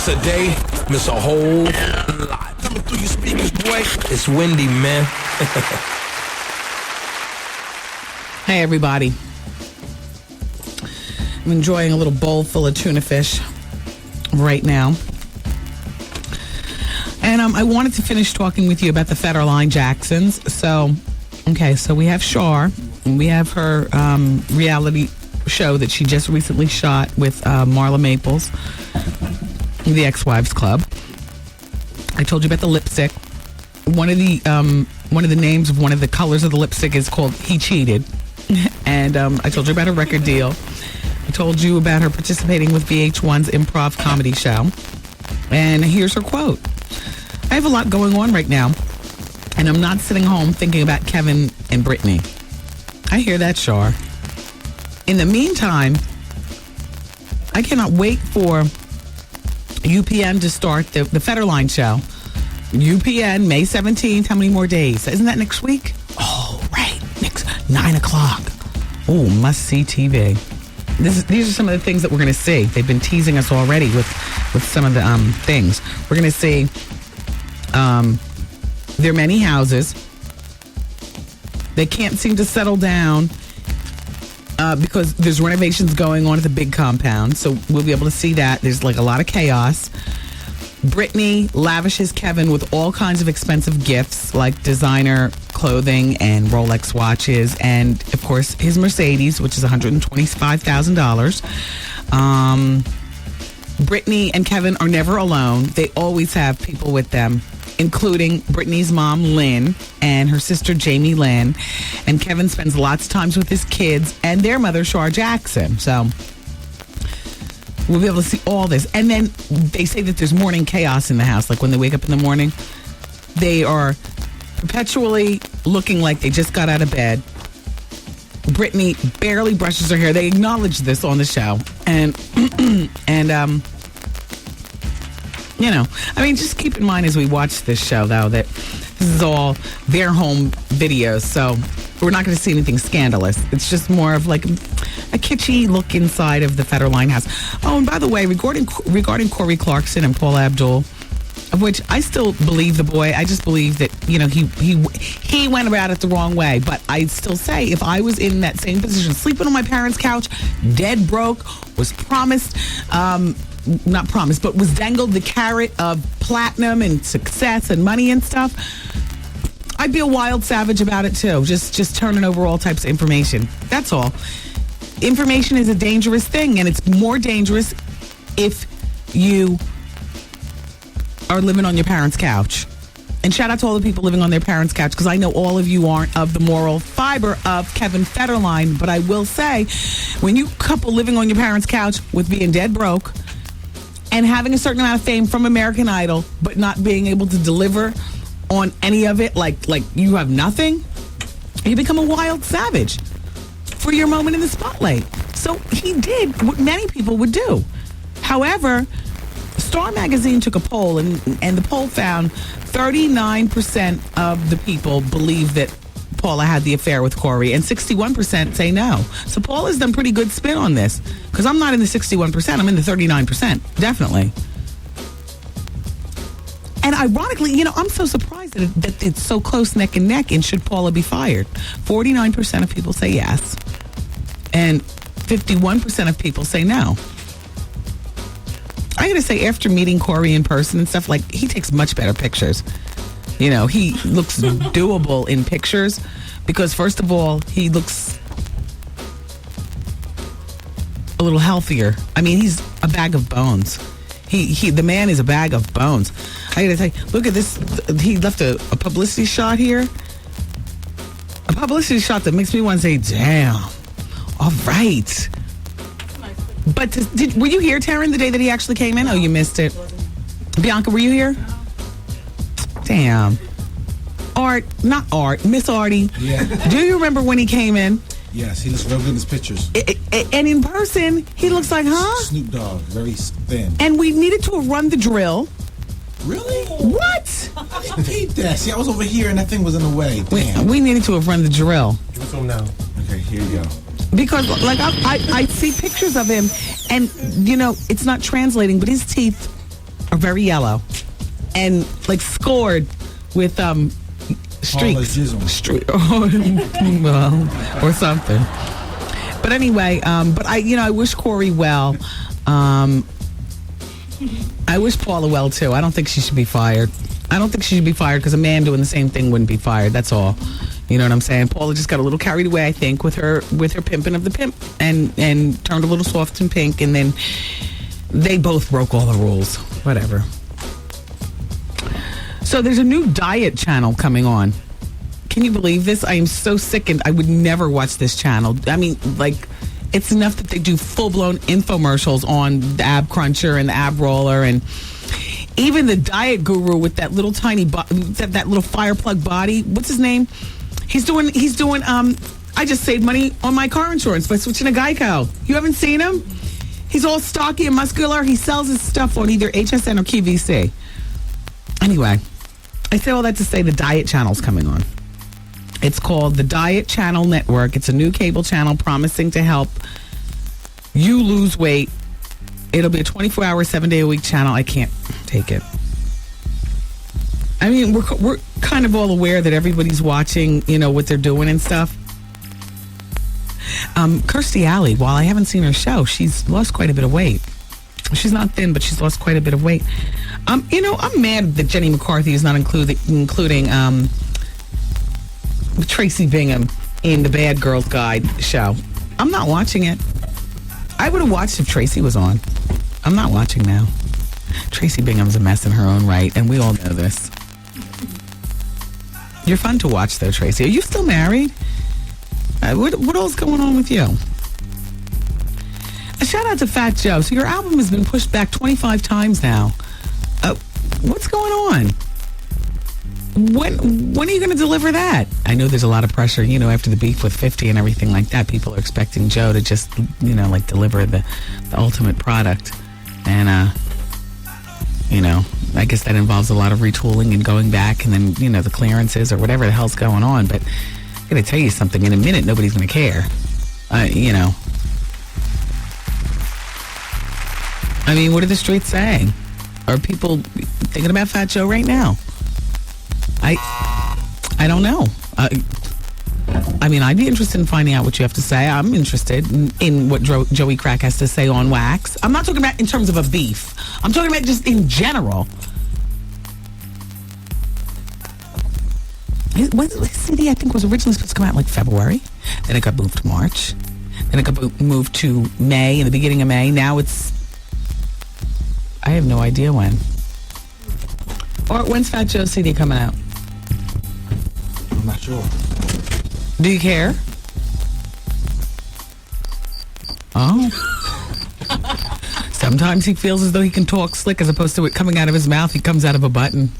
miss a day, miss a whole lot. Coming through your speakers, boy, it's Wendy, man. Hey, everybody. I'm enjoying a little bowl full of tuna fish right now. And I wanted to finish talking with you about the Federline Jacksons. So we have Shar, and we have her reality show that she just recently shot with Marla Maples, the Ex-Wives Club. I told you about the lipstick. One of the names of one of the colors of the lipstick is called He Cheated. And I told you about her record deal. I told you about her participating with VH1's improv comedy show. And here's her quote. I have a lot going on right now, and I'm not sitting home thinking about Kevin and Brittany. I hear that, Shar. In the meantime, I cannot wait for UPN to start the Federline show. UPN, May 17th. How many more days? Isn't that next week? Oh, right. Next 9 o'clock. Oh, must-see TV. These are some of the things that we're going to see. They've been teasing us already with some of the things. We're going to see their many houses. They can't seem to settle down because there's renovations going on at the big compound. So we'll be able to see that. There's like a lot of chaos. Brittany lavishes Kevin with all kinds of expensive gifts like designer clothing and Rolex watches, and of course his Mercedes, which is $125,000. Brittany and Kevin are never alone. They always have people with them, including Brittany's mom, Lynn, and her sister, Jamie Lynn. And Kevin spends lots of times with his kids and their mother, Shar Jackson. So we'll be able to see all this. And then they say that there's morning chaos in the house. Like when they wake up in the morning, they are perpetually looking like they just got out of bed. Brittany barely brushes her hair. They acknowledge this on the show. And, just keep in mind as we watch this show, though, that this is all their home videos. So we're not going to see anything scandalous. It's just more of like a kitschy look inside of the Federline house. Oh, and by the way, regarding Corey Clarkson and Paula Abdul, of which I still believe the boy. I just believe that, he went about it the wrong way. But I still say, if I was in that same position, sleeping on my parents' couch, dead broke, was promised, not promised, but was dangled the carrot of platinum and success and money and stuff, I'd be a wild savage about it too. Just turning over all types of information. That's all. Information is a dangerous thing, and it's more dangerous if you are living on your parents' couch. And shout out to all the people living on their parents' couch, because I know all of you aren't of the moral fiber of Kevin Federline. But I will say, when you couple living on your parents' couch with being dead broke and having a certain amount of fame from American Idol, but not being able to deliver on any of it, like you have nothing, you become a wild savage for your moment in the spotlight. So he did what many people would do. However, Star Magazine took a poll, and the poll found 39% of the people believe that Paula had the affair with Corey, and 61% say no. So Paula's done pretty good spin on this, because I'm not in the 61%, I'm in the 39%, definitely. And ironically, I'm so surprised that it's so close neck and neck, and should Paula be fired? 49% of people say yes, and 51% of people say no. I gotta say, after meeting Corey in person and stuff, like, he takes much better pictures. He looks doable in pictures because, first of all, he looks a little healthier. I mean, he's a bag of bones. The man is a bag of bones. I gotta tell you, look at this. He left a publicity shot here. A publicity shot that makes me want to say, damn. All right. But were you here, Taryn, the day that he actually came in? Oh, you missed it. Bianca, were you here? Damn. Miss Artie. Yeah. Do you remember when he came in? Yes, he looks real good in his pictures. And in person, he looks like, Snoop Dogg, very thin. And we needed to run the drill. Really? What? I didn't peep that. See, I was over here and that thing was in the way. Damn. We needed to have run the drill. Give it to him now. Okay, here you go. Because, like, I see pictures of him, and, it's not translating, but his teeth are very yellow and like scored with streaks. Well, or something. But anyway, but I wish Corey well. I wish Paula well too. I don't think she should be fired. I don't think she should be fired because a man doing the same thing wouldn't be fired. That's all. You know what I'm saying? Paula just got a little carried away, I think, with her pimping of the pimp and turned a little soft and pink, and then they both broke all the rules. Whatever. So there's a new diet channel coming on. Can you believe this? I am so sickened. I would never watch this channel. I mean, like, it's enough that they do full-blown infomercials on the ab cruncher and the ab roller, and even the diet guru with that little tiny that little fire plug body. What's his name? He's doing I just saved money on my car insurance by switching to Geico. You haven't seen him? He's all stocky and muscular. He sells his stuff on either HSN or QVC. Anyway, I say all that to say the diet channel's coming on. It's called the Diet Channel Network. It's a new cable channel promising to help you lose weight. It'll be a 24-hour, 7-day-a-week channel. I can't take it. I mean, we're kind of all aware that everybody's watching, what they're doing and stuff. Kirstie Alley, while I haven't seen her show, she's lost quite a bit of weight. She's not thin, but she's lost quite a bit of weight. I'm mad that Jenny McCarthy is not including Tracy Bingham in the Bad Girls Guide show. I'm not watching it. I would have watched if Tracy was on. I'm not watching now. Tracy Bingham's a mess in her own right, and we all know this. You're fun to watch, though, Tracy. Are you still married? What all's going on with you? A shout out to Fat Joe. So your album has been pushed back 25 times now. What's going on? When are you going to deliver that? I know there's a lot of pressure, after the beef with 50 and everything like that. People are expecting Joe to just, deliver the ultimate product. And, I guess that involves a lot of retooling and going back and then, the clearances or whatever the hell's going on. But I'm going to tell you something. In a minute, nobody's going to care. I mean, what are the streets saying? Are people thinking about Fat Joe right now? I don't know. I mean, I'd be interested in finding out what you have to say. I'm interested in what Joey Crack has to say on Wax. I'm not talking about in terms of a beef. I'm talking about just in general. His CD, I think, was originally supposed to come out in February. Then it got moved to March. Then it got moved to May, in the beginning of May. Now it's... I have no idea when. Or when's Fat Joe's CD coming out? I'm not sure. Do you care? Oh. Sometimes he feels as though he can talk slick as opposed to it coming out of his mouth. He comes out of a button.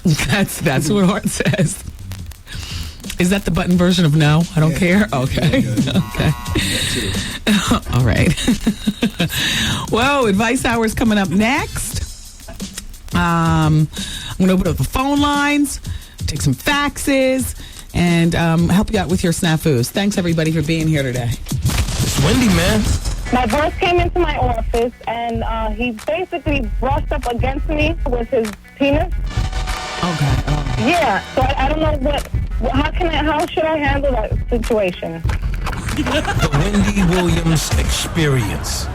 That's what Hart says. Is that the button version of no? I don't care? Okay. Okay. All right. Whoa, Advice Hour is coming up next. I'm going to open up the phone lines, take some faxes, and help you out with your snafus. Thanks, everybody, for being here today. It's Wendy, man. My boss came into my office, and he basically brushed up against me with his penis. Okay. Oh. Yeah, so I don't know how should I handle that situation? The Wendy Williams Experience.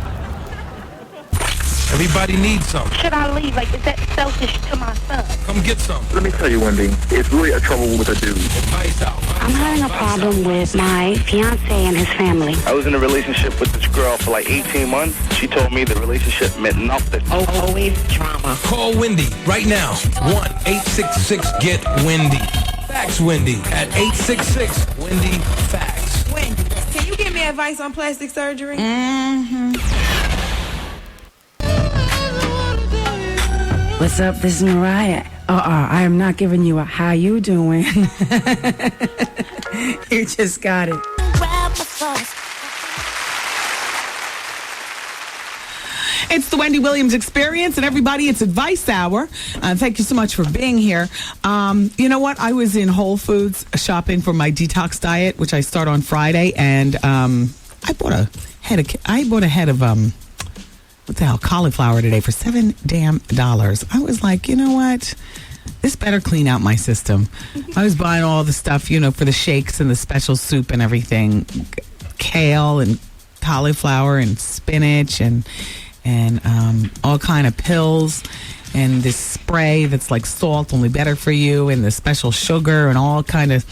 Everybody needs some. Should I leave? Is that selfish to my son? Come get some. Let me tell you, Wendy, it's really a trouble with a dude. Advice out. I'm having a problem with my fiance and his family. I was in a relationship with this girl for 18 months. She told me the relationship meant nothing. Always drama. Call Wendy right now. 1-866-GET-WENDY. Fax Wendy at 866-WENDY-FAX. Wendy, can you give me advice on plastic surgery? Mm-hmm. What's up? This is Mariah. I am not giving you a how you doing. You just got it. It's the Wendy Williams Experience, and everybody, it's Advice Hour. Thank you so much for being here. You know what? I was in Whole Foods shopping for my detox diet, which I start on Friday, and I bought a head of what the hell, cauliflower today for $7 damn. I was like, you know what? This better clean out my system. I was buying all the stuff, for the shakes and the special soup and everything. Kale and cauliflower and spinach and all kind of pills and this spray that's like salt, only better for you, and the special sugar and all kind of,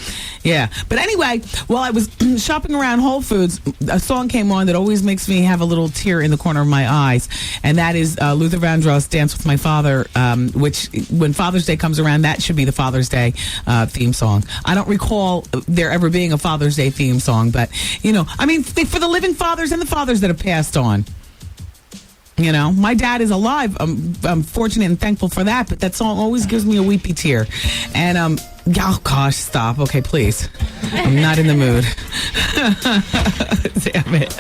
yeah. But anyway, while I was shopping around Whole Foods, a song came on that always makes me have a little tear in the corner of my eyes, and that is Luther Vandross' Dance with My Father, which when Father's Day comes around, that should be the Father's Day theme song. I don't recall there ever being a Father's Day theme song, but, I mean, for the living fathers and the fathers that have passed on. My dad is alive. I'm fortunate and thankful for that, but that song always gives me a weepy tear. And, oh gosh, stop. Okay, please. I'm not in the mood. Damn it.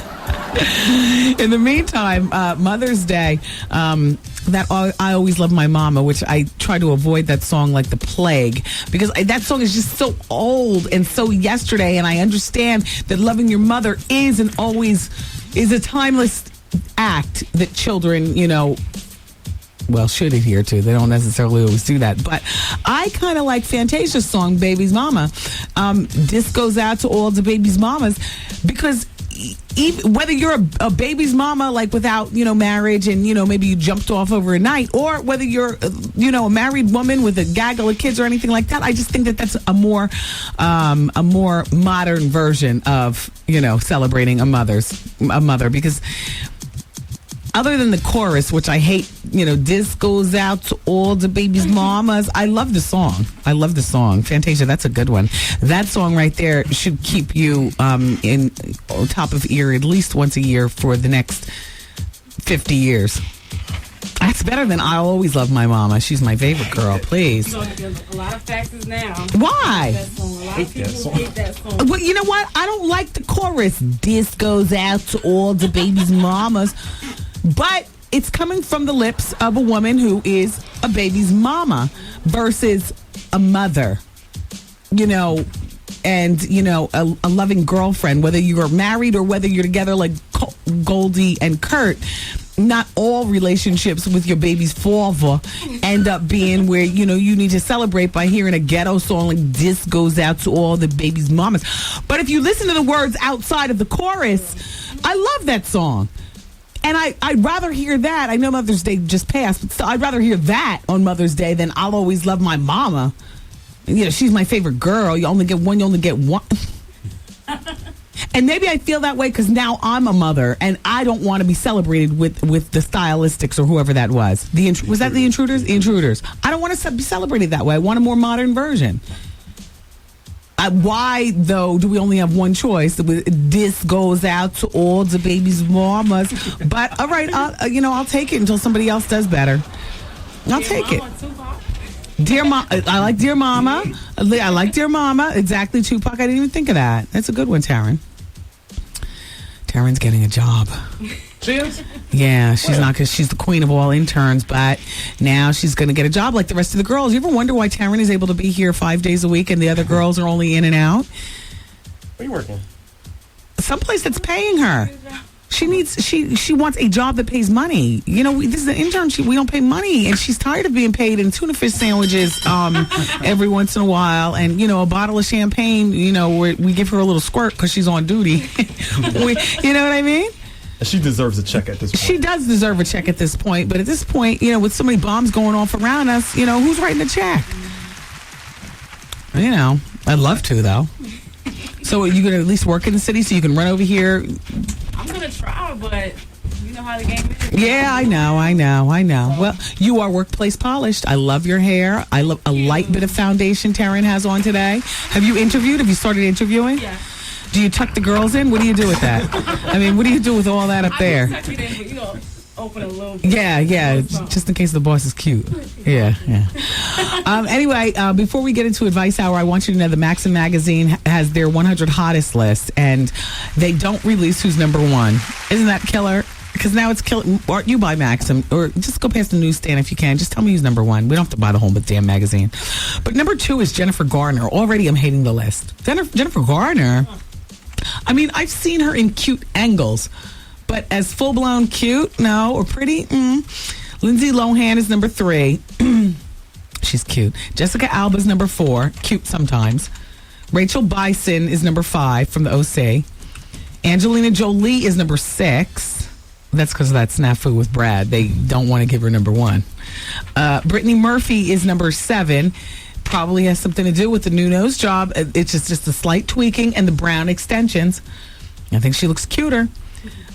In the meantime, Mother's Day, that I Always Love My Mama, which I try to avoid that song like the plague, because that song is just so old and so yesterday, and I understand that loving your mother is and always is a timeless act that children, should adhere to. They don't necessarily always do that. But I kind of like Fantasia's song, Baby's Mama. This goes out to all the baby's mamas, because even, whether you're a baby's mama, like without, marriage and, maybe you jumped off overnight, or whether you're, a married woman with a gaggle of kids or anything like that, I just think that that's a more modern version of, celebrating a mother, because other than the chorus, which I hate, this goes out to all the baby's mamas. I love the song. Fantasia, that's a good one. That song right there should keep you in top of ear at least once a year for the next 50 years. That's better than I Always Love My Mama. She's my favorite girl, please. You're going to get a lot of faxes now. Why? A lot of people hate that song. Well, you know what? I don't like the chorus. This goes out to all the baby's mamas. But it's coming from the lips of a woman who is a baby's mama versus a mother, and, a loving girlfriend, whether you're married or whether you're together like Goldie and Kurt. Not all relationships with your baby's father end up being where, you need to celebrate by hearing a ghetto song like this goes out to all the baby's mamas. But if you listen to the words outside of the chorus, I love that song. And I'd rather hear that. I know Mother's Day just passed, but still, I'd rather hear that on Mother's Day than I'll Always Love My Mama. She's my favorite girl. You only get one. And maybe I feel that way because now I'm a mother and I don't want to be celebrated with the Stylistics or whoever that was. Was that the Intruders? The Intruders. I don't want to be celebrated that way. I want a more modern version. Why, though, do we only have one choice? This goes out to all the baby's mamas. But, all right, I'll take it until somebody else does better. I'll take it. Dear Mama. I like Dear Mama. I like Dear Mama. Exactly, Tupac. I didn't even think of that. That's a good one, Taryn. Taryn's getting a job. She is? Yeah, she's not, because she's the queen of all interns, but now she's going to get a job like the rest of the girls. You ever wonder why Taryn is able to be here 5 days a week and the other girls are only in and out? Where you working? Someplace that's paying her. She wants a job that pays money. This is an internship. We don't pay money, and she's tired of being paid in tuna fish sandwiches every once in a while, and a bottle of champagne. Where we give her a little squirt because she's on duty. You know what I mean? She deserves a check at this point. She does deserve a check at this point, but at this point, with so many bombs going off around us, who's writing the check? I'd love to, though. So are you going to at least work in the city so you can run over here? I'm going to try, but you know how the game is. Yeah, I know. Well, you are workplace polished. I love your hair. I love a light bit of foundation Taryn has on today. Have you interviewed? Have you started interviewing? Yeah. Do you tuck the girls in? What do you do with that? I mean, what do you do with all that up there? I tuck it in, but open a little bit. Yeah, just in case the boss is cute. Yeah. Anyway, before we get into Advice Hour, I want you to know the Maxim magazine has their 100 hottest list, and they don't release who's number one. Isn't that killer? Because now it's killer. Or you buy Maxim, or just go past the newsstand if you can. Just tell me who's number one. We don't have to buy the whole damn magazine. But number two is Jennifer Garner. Already, I'm hating the list. Jennifer Garner. I mean, I've seen her in cute angles, But as full-blown cute, no, or pretty, Lindsay Lohan is number 3. She's cute. Jessica Alba's number 4, cute sometimes. Rachel Bison is number 5 from the OC. Angelina Jolie is number 6. That's because of that snafu with Brad. They don't want to give her number 1. Brittany Murphy is number 7. Probably has something to do with the new nose job. It's just a slight tweaking and the brown extensions. I think she looks cuter.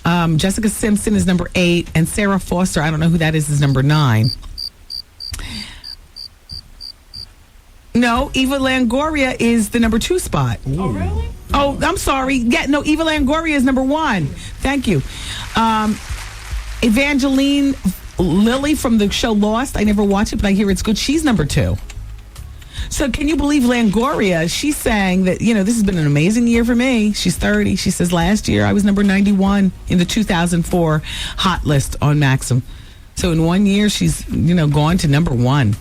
Jessica Simpson is number 8. And Sarah Foster, I don't know who that is number 9. No, Eva Longoria is the number 2 spot. Oh, really? Oh, I'm sorry. Yeah, no, Eva Longoria is number 1. Thank you. Evangeline Lilly from the show Lost. I never watched it, but I hear it's good. She's number 2. So can you believe Longoria? She's saying that, this has been an amazing year for me. She's 30. She says last year I was number 91 in the 2004 hot list on Maxim. So in 1 year, she's, gone to number 1.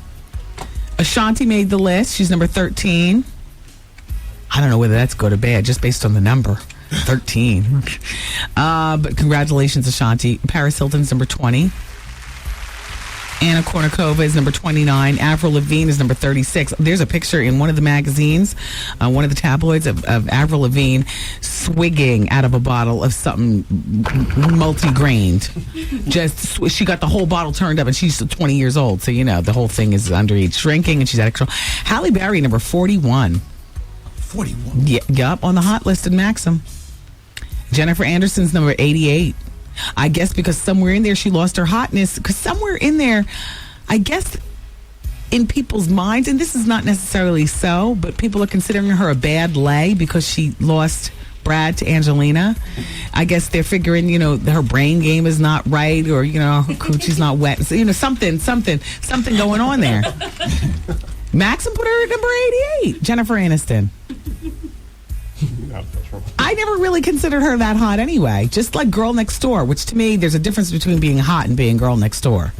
Ashanti made the list. She's number 13. I don't know whether that's good or bad, just based on the number. 13. But congratulations, Ashanti. Paris Hilton's number 20. Anna Kournikova is number 29. Avril Lavigne is number 36. There's a picture in one of the magazines, one of the tabloids of Avril Lavigne swigging out of a bottle of something multi-grained. She got the whole bottle turned up, and she's 20 years old. So, the whole thing is underage drinking, and she's out of control. Halle Berry, number 41. 41? Yup, on the hot list in Maxim. Jennifer Anderson's number 88. I guess because somewhere in there she lost her hotness. Because somewhere in there, I guess in people's minds, and this is not necessarily so, but people are considering her a bad lay because she lost Brad to Angelina. I guess they're figuring, her brain game is not right, or, her coochie's not wet. So, something going on there. Maxim put her at number 88, Jennifer Aniston. I never really considered her that hot anyway. Just like Girl Next Door, which to me, there's a difference between being hot and being Girl Next Door.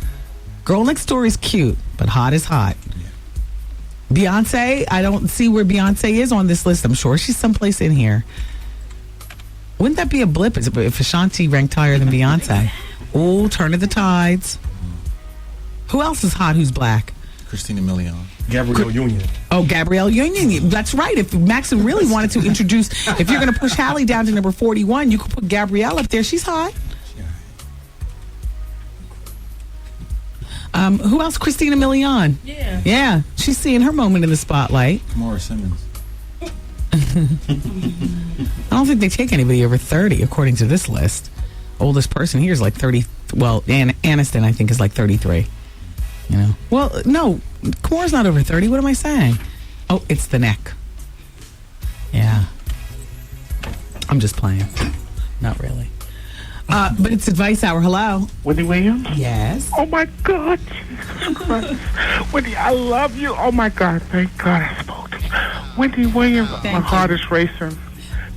Girl Next Door is cute, but hot is hot. Yeah. Beyonce, I don't see where Beyonce is on this list. I'm sure she's someplace in here. Wouldn't that be a blip if Ashanti ranked higher than Beyonce? Oh, turn of the tides. Who else is hot who's black? Christina Milian. Gabrielle Union. Oh, Gabrielle Union. That's right. If Maxim really wanted to introduce, if you're going to push Halle down to number 41, you could put Gabrielle up there. She's hot. Who else? Christina Milian. Yeah. Yeah. She's seeing her moment in the spotlight. Maura Simmons. I don't think they take anybody over 30, according to this list. Oldest person here is like 30. Well, Aniston, I think, is like 33. Well, no, Kamora's not over 30. What am I saying? Oh, it's the neck. Yeah. I'm just playing. Not really. But it's Advice Hour. Hello. Wendy Williams? Yes. Oh, my God. Jesus Christ. Wendy, I love you. Oh, my God. Thank God I spoke to you. Wendy Williams, my heart is racing.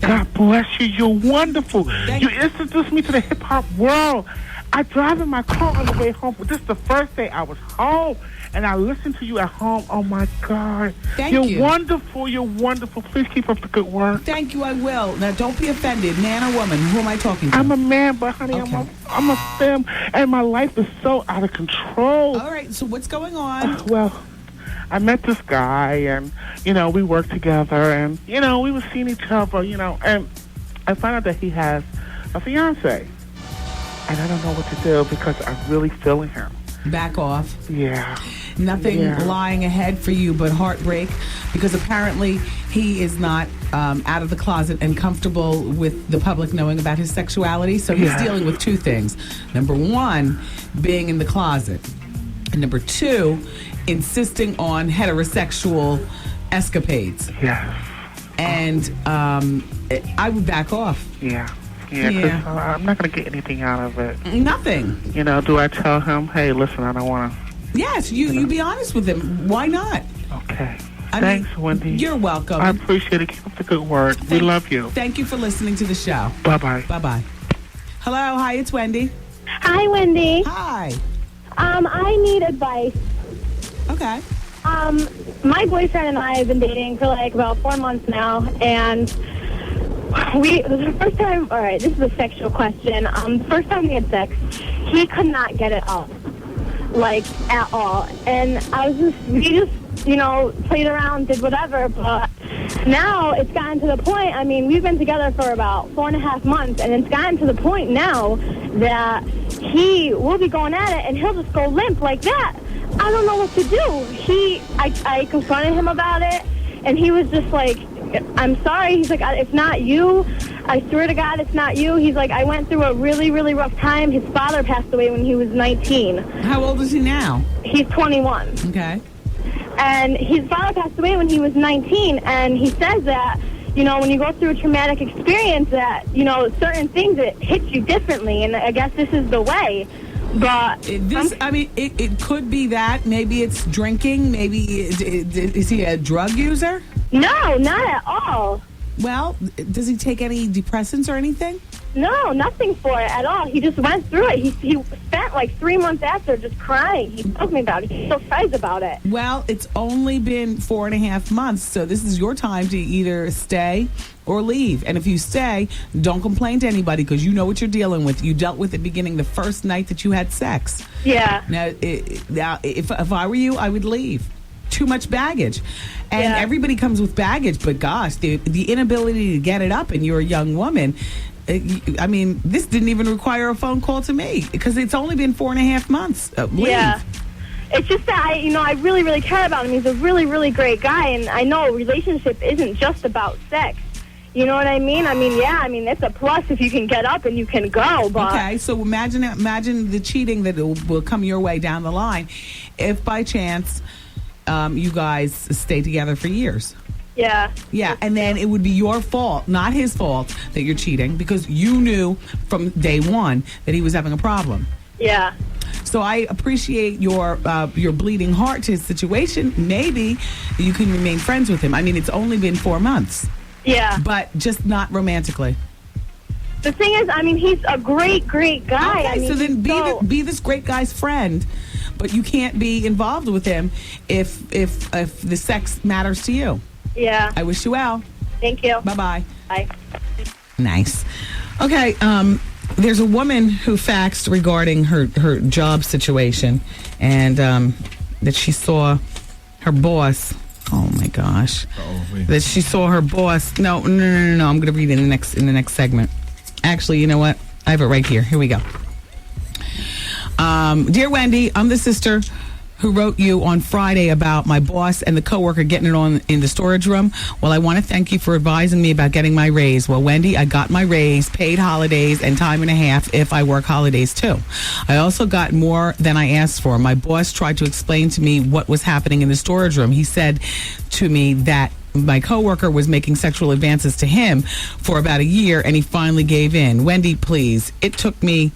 God bless you. You're wonderful. You introduced me to the hip-hop world. I drive in my car on the way home. This is the first day I was home, and I listened to you at home. Oh, my God. Thank you. You're wonderful. You're wonderful. Please keep up the good work. Thank you, I will. Now, don't be offended. Man or woman? Who am I talking to? I'm a man, but, honey, Okay. I'm a femme, and my life is so out of control. All right, so what's going on? Well, I met this guy, and, we worked together, and, we were seeing each other, and I found out that he has a fiance. And I don't know what to do because I'm really feeling him. Back off. Yeah. Nothing lying ahead for you but heartbreak, because apparently he is not out of the closet and comfortable with the public knowing about his sexuality. So he's dealing with 2 things. Number 1, being in the closet. And number 2, insisting on heterosexual escapades. Yeah. And I would back off. Yeah. Yeah, because I'm not going to get anything out of it. Nothing. Do I tell him, hey, listen, I don't want to... Yes, you be honest with him. Why not? Okay. Thanks, Wendy. You're welcome. I appreciate it. Keep up the good work. We love you. Thank you for listening to the show. Bye-bye. Bye-bye. Hello. Hi, it's Wendy. Hi, Wendy. Hi. I need advice. Okay. My boyfriend and I have been dating for like about 4 months now, and The first time, all right, this is a sexual question. The first time we had sex, he could not get it up, like, at all. And we just, played around, did whatever, but now it's gotten to the point, I mean, we've been together for about 4.5 months, and it's gotten to the point now that he will be going at it, and he'll just go limp like that. I don't know what to do. I confronted him about it, and he was just like, I'm sorry. He's like, it's not you. I swear to God, it's not you. He's like, I went through a really, really rough time. His father passed away when he was 19. How old is he now? He's 21. Okay. And his father passed away when he was 19, and he says that, when you go through a traumatic experience that, certain things, it hits you differently, and I guess this is the way. But it could be that. Maybe it's drinking. Maybe is he a drug user? No, not at all. Well, does he take any depressants or anything? No, nothing for it at all. He just went through it. He spent like 3 months after just crying. He told me about it. He's so surprised about it. Well, it's only been 4.5 months, so this is your time to either stay or leave. And if you stay, don't complain to anybody because you know what you're dealing with. You dealt with it beginning the first night that you had sex. Yeah. Now, if I were you, I would leave. Too much baggage. And everybody comes with baggage, but gosh, the inability to get it up, and you're a young woman. I mean, this didn't even require a phone call to me because it's only been 4.5 months. Yeah. It's just that I really, really care about him. He's a really, really great guy, and I know a relationship isn't just about sex. You know what I mean? I mean, it's a plus if you can get up and you can go. But okay, so imagine the cheating that will come your way down the line if by chance you guys stay together for years. Yeah. Yeah, and then it would be your fault, not his fault, that you're cheating because you knew from day one that he was having a problem. Yeah. So I appreciate your bleeding heart to his situation. Maybe you can remain friends with him. I mean, it's only been 4 months. Yeah. But just not romantically. The thing is, I mean, he's a great, great guy. Okay, I mean, so then be this great guy's friend. But you can't be involved with him if the sex matters to you. Yeah. I wish you well. Thank you. Bye-bye. Bye. Nice. Okay, there's a woman who faxed regarding her job situation and that she saw her boss. Oh my gosh. That she saw her boss. No. I'm going to read it in the next segment. Actually, you know what? I have it right here. Here we go. Dear Wendy, I'm the sister who wrote you on Friday about my boss and the coworker getting it on in the storage room. Well, I want to thank you for advising me about getting my raise. Well, Wendy, I got my raise, paid holidays, and time and a half if I work holidays too. I also got more than I asked for. My boss tried to explain to me what was happening in the storage room. He said to me that my coworker was making sexual advances to him for about a year, and he finally gave in. Wendy, please. It took me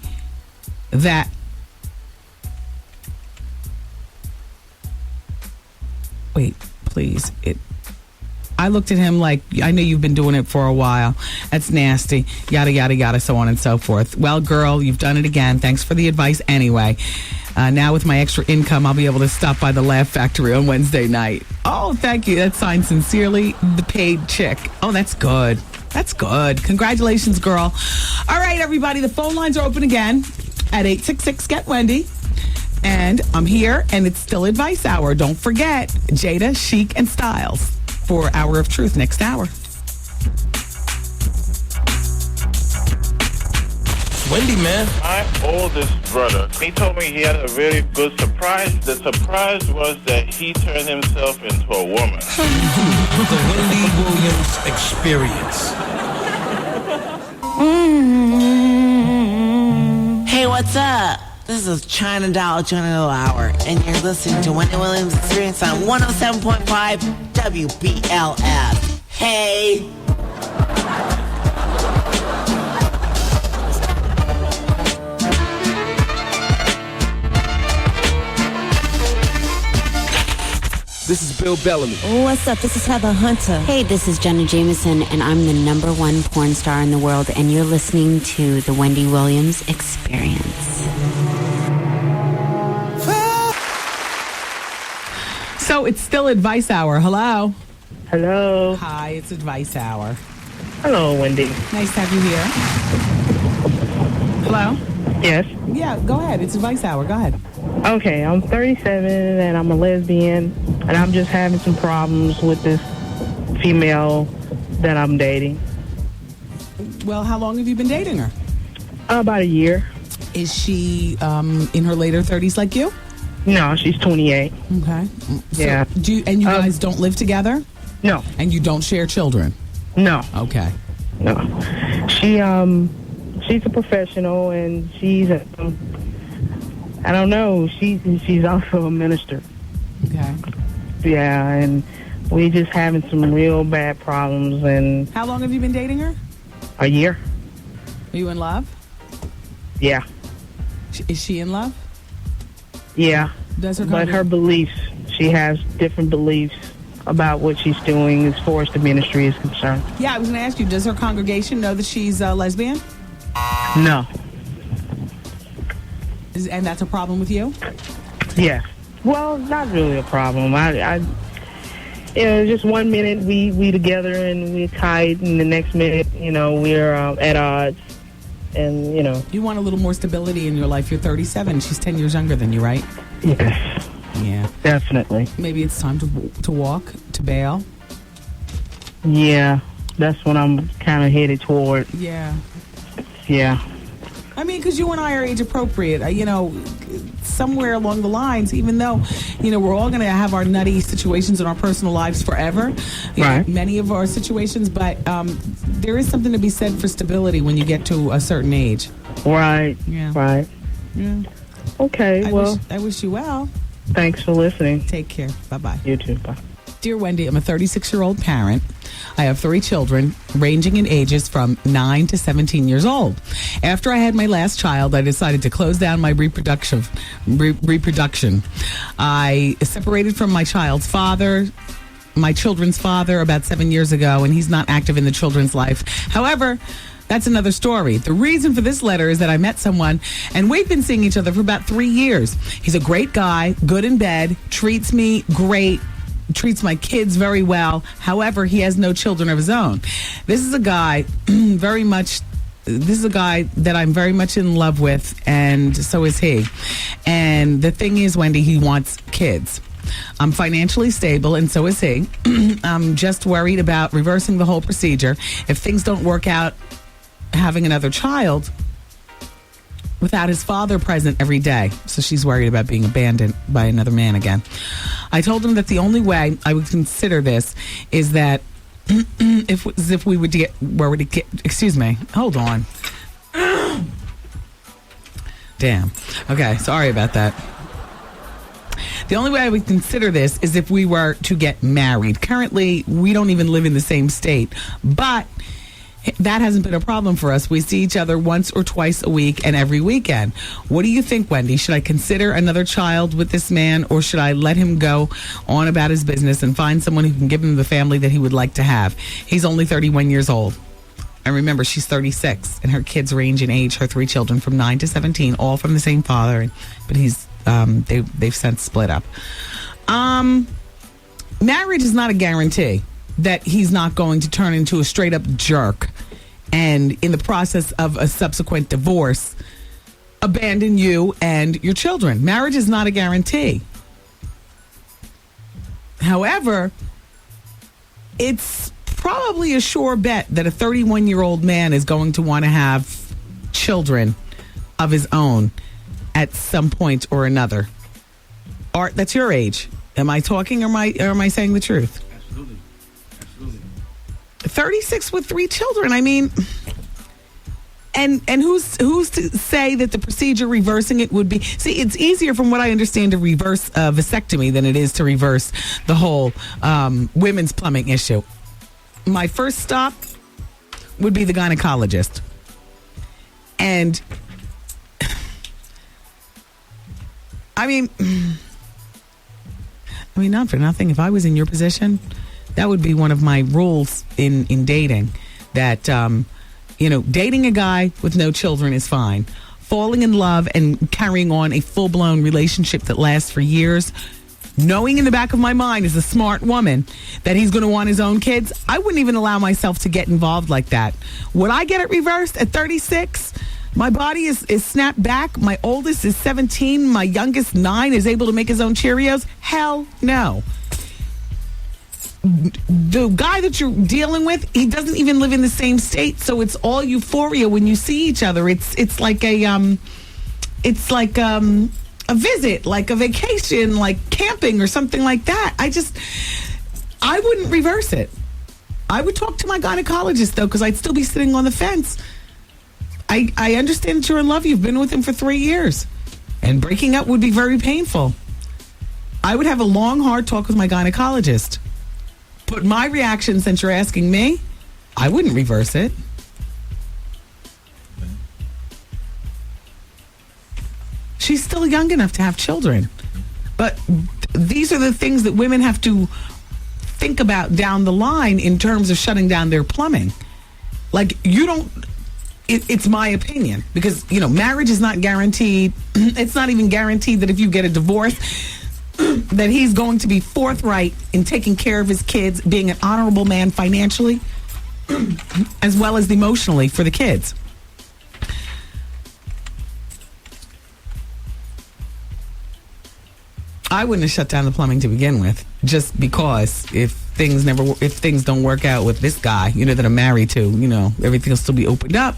that... Wait, please. I looked at him like, I know you've been doing it for a while. That's nasty. Yada, yada, yada, so on and so forth. Well, girl, you've done it again. Thanks for the advice anyway. Now with my extra income, I'll be able to stop by the Laugh Factory on Wednesday night. Oh, thank you. That's signed sincerely, the paid chick. Oh, that's good. That's good. Congratulations, girl. All right, everybody. The phone lines are open again at 866-GET-WENDY. And I'm here, and it's still Advice Hour. Don't forget, Jada, Chic, and Styles for Hour of Truth next hour. Wendy, man. My oldest brother, he told me he had a very good surprise. The surprise was that he turned himself into a woman. The Wendy Williams Experience. Hey, what's up? This is China Doll Hour, and you're listening to Wendy Williams Experience on 107.5 WBLS. Hey! This is Bill Bellamy. What's up? This is Heather Hunter. Hey, this is Jenna Jameson, and I'm the #1 porn star in the world, and you're listening to the Wendy Williams Experience. So it's still Advice Hour. Hello. Hello. Hi, it's Advice Hour. Hello, Wendy. Nice to have you here. Hello? Yes. Yeah, go ahead. It's Advice Hour. Go ahead. Okay, I'm 37 and I'm a lesbian, and I'm just having some problems with this female that I'm dating. Well, how long have you been dating her? About a year. Is she in her later 30s like you? No, she's 28. Okay. So Yeah. you guys don't live together? No. And you don't share children? No. Okay. No. She's a professional, and she's I don't know. She's also a minister. Okay. Yeah, and we just having some real bad problems. And How long have you been dating her? a year. Are you in love? Yeah. Is she in love? Yeah. Does her But her beliefs, she has different beliefs about what she's doing as far as the ministry is concerned. Yeah, I was going to ask you, does her congregation know that she's a lesbian? No. And that's a problem with you? Yeah. Well, not really a problem. Just 1 minute we together and we're tight, and the next minute, we're at odds. And, You want a little more stability in your life. You're 37. She's 10 years younger than you, right? Yes. Yeah. Definitely. Maybe it's time to walk, to bail. Yeah. That's what I'm kind of headed toward. Yeah. Yeah. I mean, because you and I are age appropriate. Somewhere along the lines, even though, we're all going to have our nutty situations in our personal lives forever. Right. Many of our situations, but there is something to be said for stability when you get to a certain age. Right. Yeah. Right. Yeah. Okay. I wish you well. Thanks for listening. Take care. Bye-bye. You too. Bye. Dear Wendy, I'm a 36-year-old parent. I have 3 children, ranging in ages from 9 to 17 years old. After I had my last child, I decided to close down my reproduction. I separated from my children's father, about 7 years ago, and he's not active in the children's life. However, that's another story. The reason for this letter is that I met someone, and we've been seeing each other for about 3 years. He's a great guy, good in bed, treats me great, treats my kids very well. However, he has no children of his own. This is a guy that I'm very much in love with, and so is he. And the thing is, Wendy, he wants kids. I'm financially stable, and so is he. I'm just worried about reversing the whole procedure. If things don't work out, having another child without his father present every day. So she's worried about being abandoned by another man again. I told him that the only way I would consider this is that if we would get, excuse me, hold on. Damn. Okay, sorry about that. The only way I would consider this is if we were to get married. Currently, we don't even live in the same state, but that hasn't been a problem for us. We see each other once or twice a week and every weekend. What do you think, Wendy? Should I consider another child with this man, or should I let him go on about his business and find someone who can give him the family that he would like to have? He's only 31 years old. And remember, she's 36, and her kids range in age, her 3 children, from 9 to 17, all from the same father. But they've since split up. Marriage is not a guarantee that he's not going to turn into a straight up jerk and in the process of a subsequent divorce abandon you and your children. Marriage is not a guarantee. However, it's probably a sure bet that a 31-year-old man is going to want to have children of his own at some point or another. Art, that's your age. Am I talking, or am I saying the truth? 36 with 3 children. I mean, and who's to say that the procedure reversing it would be? See, it's easier, from what I understand, to reverse a vasectomy than it is to reverse the whole women's plumbing issue. My first stop would be the gynecologist, and I mean, not for nothing. If I was in your position, that would be one of my rules in dating, that, dating a guy with no children is fine. Falling in love and carrying on a full-blown relationship that lasts for years, knowing in the back of my mind as a smart woman that he's going to want his own kids, I wouldn't even allow myself to get involved like that. Would I get it reversed at 36? My body is snapped back. My oldest is 17. My youngest, 9, is able to make his own Cheerios. Hell no. The guy that you're dealing with, he doesn't even live in the same state, so it's all euphoria when you see each other. It's like a visit, like a vacation, like camping or something like that. I wouldn't reverse it. I would talk to my gynecologist though, because I'd still be sitting on the fence. I understand that you're in love. You've been with him for 3 years, and breaking up would be very painful. I would have a long, hard talk with my gynecologist. But my reaction, since you're asking me, I wouldn't reverse it. She's still young enough to have children. But these are the things that women have to think about down the line in terms of shutting down their plumbing. Like, you don't... It's my opinion, because, marriage is not guaranteed. It's not even guaranteed that if you get a divorce, that he's going to be forthright in taking care of his kids, being an honorable man financially, as well as emotionally for the kids. I wouldn't have shut down the plumbing to begin with, just because if things don't work out with this guy, that I'm married to, everything will still be opened up.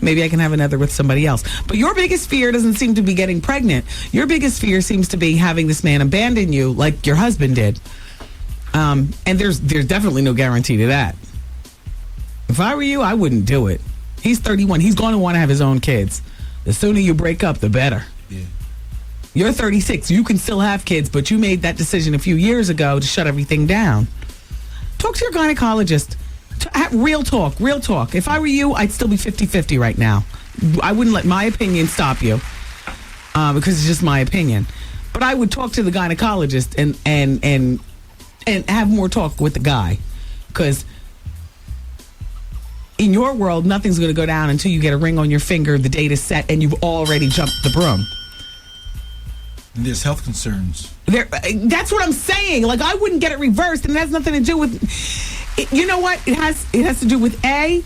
Maybe I can have another with somebody else. But your biggest fear doesn't seem to be getting pregnant. Your biggest fear seems to be having this man abandon you like your husband did. And there's definitely no guarantee to that. If I were you, I wouldn't do it. He's 31. He's going to want to have his own kids. The sooner you break up, the better. Yeah. You're 36. You can still have kids, but you made that decision a few years ago to shut everything down. Talk to your gynecologist. Real talk. If I were you, I'd still be 50-50 right now. I wouldn't let my opinion stop you, because it's just my opinion. But I would talk to the gynecologist and have more talk with the guy, because in your world, nothing's going to go down until you get a ring on your finger, the date is set, and you've already jumped the broom. And there's health concerns. That's what I'm saying. Like, I wouldn't get it reversed, and it has nothing to do with... You know what? It has to do with, A,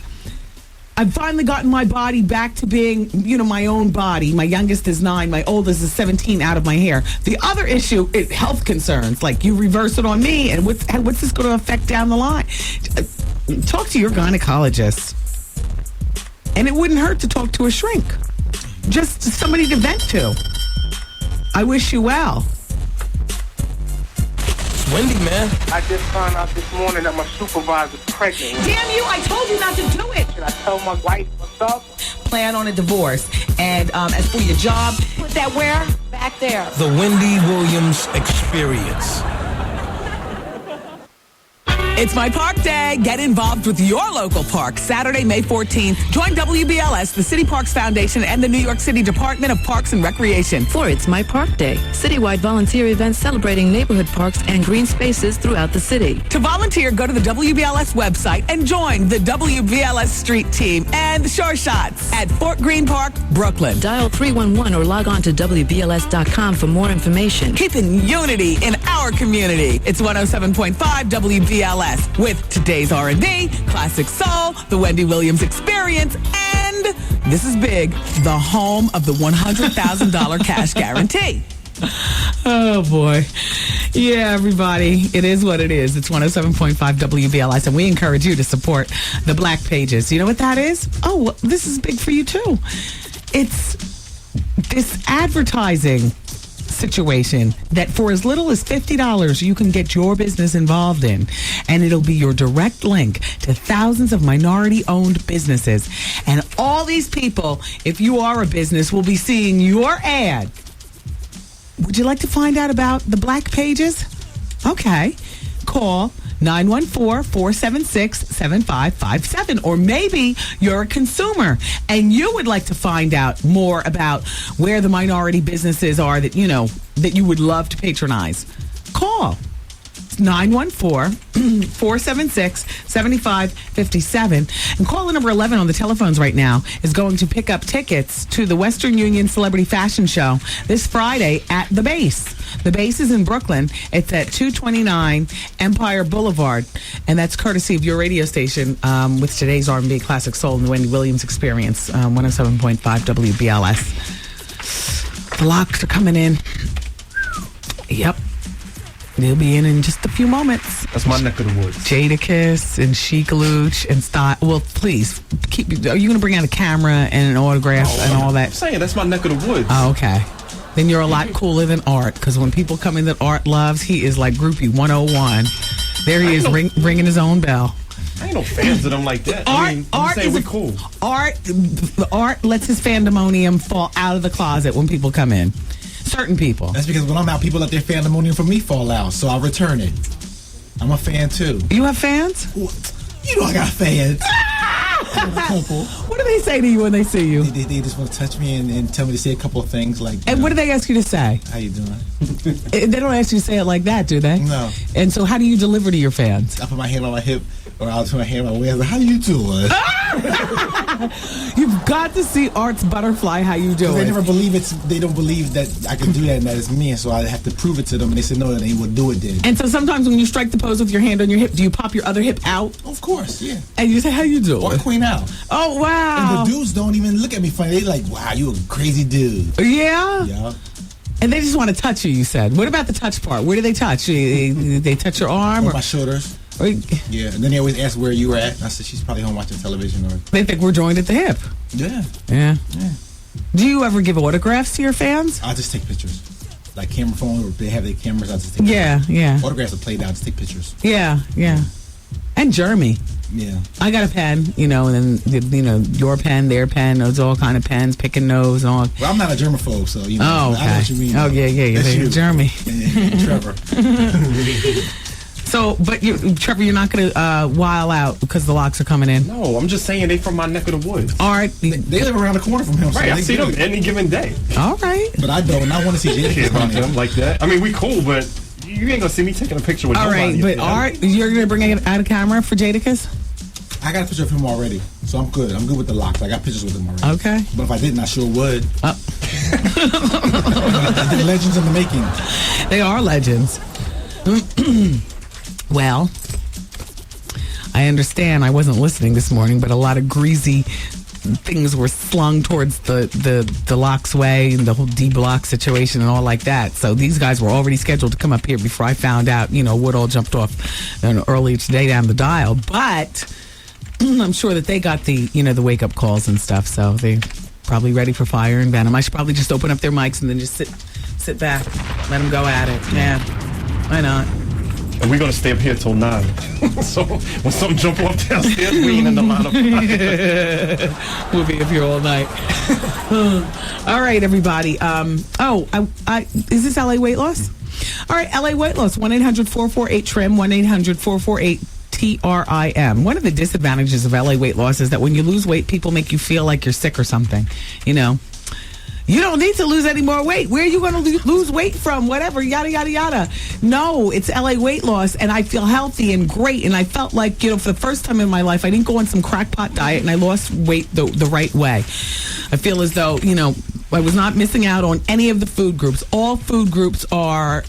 I've finally gotten my body back to being, my own body. My youngest is 9. My oldest is 17 out of my hair. The other issue is health concerns. Like, you reverse it on me, and what's this going to affect down the line? Talk to your gynecologist. And it wouldn't hurt to talk to a shrink. Just somebody to vent to. I wish you well. It's Wendy, man. I just found out this morning that my supervisor's pregnant. Damn you, I told you not to do it. Should I tell my wife what's up? Plan on a divorce. And as for your job, put that where? Back there. The Wendy Williams Experience. It's my park day. Get involved with your local park. Saturday, May 14th. Join WBLS, the City Parks Foundation, and the New York City Department of Parks and Recreation for It's My Park Day, citywide volunteer events celebrating neighborhood parks and green spaces throughout the city. To volunteer, go to the WBLS website and join the WBLS Street Team and the Shore Shots at Fort Greene Park, Brooklyn. Dial 311 or log on to WBLS.com for more information. Keeping unity in our community. It's 107.5 WBLS. With today's R&B, classic soul, the Wendy Williams Experience, and this is big, the home of the $100,000 cash guarantee. Oh, boy. Yeah, everybody. It is what it is. It's 107.5 WBLS, and we encourage you to support the Black Pages. You know what that is? Oh, well, this is big for you, too. It's this advertising situation that for as little as $50 you can get your business involved in, and it'll be your direct link to thousands of minority-owned businesses. And all these people, if you are a business, will be seeing your ad. Would you like to find out about the Black Pages? Okay. Call 914-476-7557. Or maybe you're a consumer and you would like to find out more about where the minority businesses are that you would love to patronize. Call It's 914-476-7557. And caller number 11 on the telephones right now is going to pick up tickets to the Western Union Celebrity Fashion Show this Friday at The Base. The Base is in Brooklyn. It's at 229 Empire Boulevard. And that's courtesy of your radio station with today's R&B Classic Soul and the Wendy Williams Experience, 107.5 WBLS. The locks are coming in. Yep. They'll be in just a few moments. That's my neck of the woods. Jadakiss and Chic Luch and Style. Well, please, are you going to bring out a camera and an autograph and all that? I'm saying, that's my neck of the woods. Oh, okay. Then you're a lot cooler than Art, because when people come in that Art loves, he is like groupie 101. There he is, ringing his own bell. I ain't no fans of them like that. Art is cool. Art lets his fandemonium fall out of the closet when people come in. Certain people. That's because when I'm out, people let their fandemonium from me fall out, so I return it. I'm a fan too. You have fans? You know I got fans. What do they say to you when they see you? They just want to touch me and tell me to say a couple of things like. And what do they ask you to say? How you doing? They don't ask you to say it like that, do they? No. And so, how do you deliver to your fans? I put my hand on my hip, or I'll put my hand on my waist. Like, how you doing? You've got to see Art's butterfly. How you doing? They never believe they don't believe that I can do that and that it's me, and so I have to prove it to them. And they say no, they will do it then. And so sometimes when you strike the pose with your hand on your hip, do you pop your other hip out? Of course, yeah. And you say, "How you doing?" Or Queen out. Oh wow! And the dudes don't even look at me funny. They like, "Wow, you a crazy dude." Yeah. Yeah. And they just want to touch you. You said. What about the touch part? Where do they touch? They touch your arm or my shoulders. Yeah, and then they always ask where you were at. And I said she's probably home watching television. Or they think we're joined at the hip. Yeah. Yeah. Do you ever give autographs to your fans? I just take pictures, like camera phone, or they have their cameras. I just take pictures. Yeah. Autographs are played out. Just take pictures. Yeah. And Jeremy. Yeah. I got a pen, and then your pen, their pen, those all kind of pens, picking nose and all. Well, I'm not a germaphobe, so okay. I know what you mean. Oh yeah. That's Jeremy. And Trevor. So, but Trevor, you're not going to while out because the locks are coming in. No, I'm just saying they from my neck of the woods. All right. They live around the corner from him. Right, so I see them any given day. All right. But I don't. I want to see Jadakiss about them like that. I mean, we cool, but you ain't going to see me taking a picture with nobody. All right, but Art, you're going to bring out a camera for Jadakiss? I got a picture of him already, so I'm good. I'm good with the locks. I got pictures with him already. Okay. But if I didn't, I sure would. They're legends in the making. They are legends. Well, I understand. I wasn't listening this morning, but a lot of greasy things were slung towards the Locks way and the whole D Block situation and all like that. So these guys were already scheduled to come up here before I found out, Wood all jumped off earlier today down the dial. But I'm sure that they got the wake up calls and stuff. So they probably ready for fire and venom. I should probably just open up their mics and then just sit back, let them go at it. Yeah, why not? And we're going to stay up here till 9. So when something jump off downstairs, we ain't in the line of fire. We'll be up here all night. All right, everybody. Is this LA Weight Loss? All right, LA Weight Loss, 1-800-448-TRIM, 1-800-448-TRIM. One of the disadvantages of LA Weight Loss is that when you lose weight, people make you feel like you're sick or something, You don't need to lose any more weight. Where are you going to lose weight from? Whatever, yada, yada, yada. No, it's LA Weight Loss, and I feel healthy and great. And I felt like, for the first time in my life, I didn't go on some crackpot diet, and I lost weight the right way. I feel as though, I was not missing out on any of the food groups. All food groups are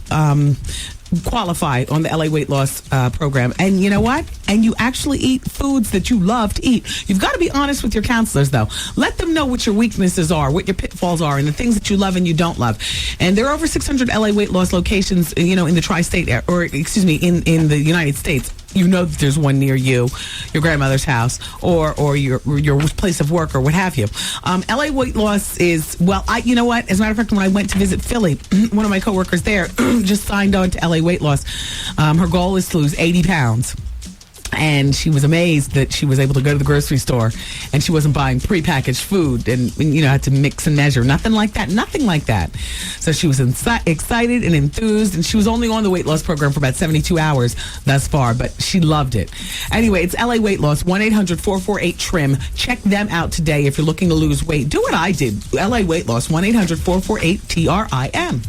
qualified on the LA Weight Loss program. And you know what? And you actually eat foods that you love to eat. You've got to be honest with your counselors, though. Let them know what your weaknesses are, what your pitfalls are, and the things that you love and you don't love. And there are over 600 LA Weight Loss locations, in the tri-state, in the United States. That there's one near you, your grandmother's house, or your place of work, or what have you. LA Weight Loss is, you know what? As a matter of fact, when I went to visit Philly, one of my coworkers there just signed on to LA Weight Loss. Her goal is to lose 80 pounds. And she was amazed that she was able to go to the grocery store and she wasn't buying prepackaged food and had to mix and measure. Nothing like that. So she was excited and enthused, and she was only on the weight loss program for about 72 hours thus far, but she loved it. Anyway, it's LA Weight Loss, 1-800-448-TRIM. Check them out today if you're looking to lose weight. Do what I did. LA Weight Loss, 1-800-448-TRIM.